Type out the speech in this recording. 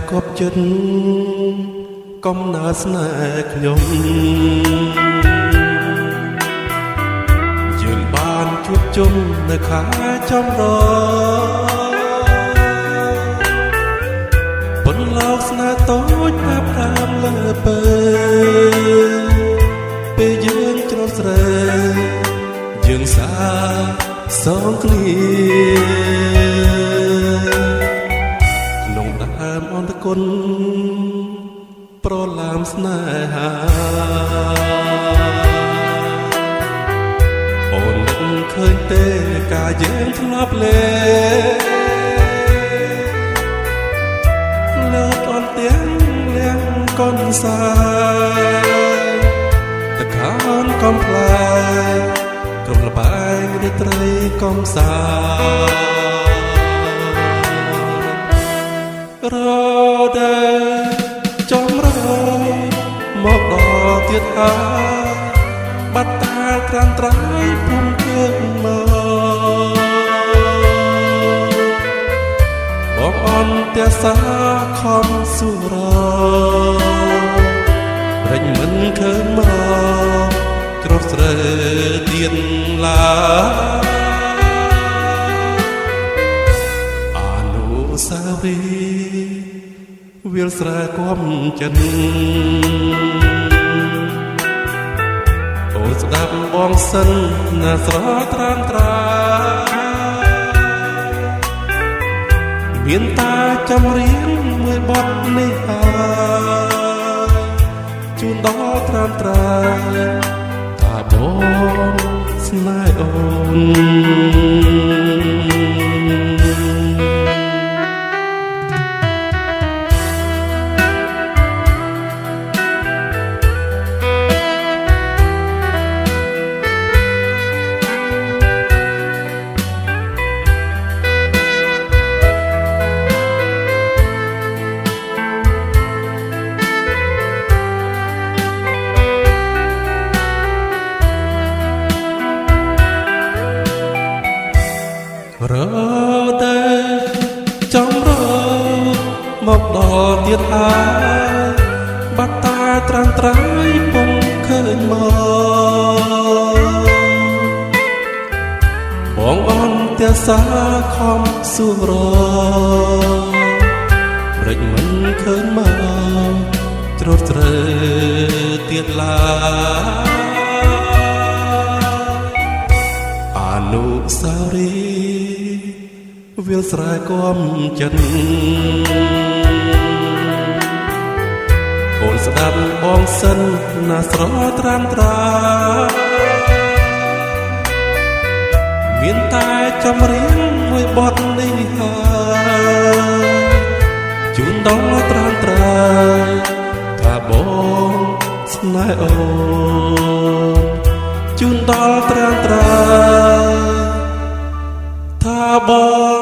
គប់ចិត្តកំណើស្នេហ៍ខ្ញុំយើងបានជួបជុំនៅខែចំរប៉ុនលោកស្នេហ៍តូចណាប់តាមលើពេលយើងច្រត់ស្រែយើងសាសងគ្នាក្នុងដើមអន្តគុណប្រឡាមស្នេហាអូននឹកឃើញទេការយើងធ្លាប់លេលើកអនទាំងលៀងកូនសាតខោនកំផ្លែក្រុមលបែងរាត្រីកំសារដើចំរមកដល់ទៀតហើយបាត់តាត្រាំត្រៃពុំឃើញមកបងអន់តែសាខំសុររិញមិនឃើញមកច្រត់ស្រែទៀតឡាអនុស្សាវរីយ៍វាលស្រែគំចិនអូនស្ដាប់បងសិនណាស្រត្រាំត្រាមានតាចម្រៀងមួយបទនេះហើយជូនដល់ត្រាំត្រាថាបងស្នេហ៍អូរតែចំរមកដល់ទៀតហើយបាត់តាត្រាំត្រៃពុំឃើញមកបងអន់តែសាខំសួររិចមិនឃើញមកច្រត់ស្រែទៀតឡាអនុស្សាវរីយ៍វាលស្រែគំចិនអូនស្ដាប់បងសិនណាស្រត្រាំត្រាមានតែចម្រៀងមួយបទនេះហើយជូនដល់ត្រាំត្រាថាបងស្នេហ៍អូនជូនដល់ត្រាំត្រាថាបង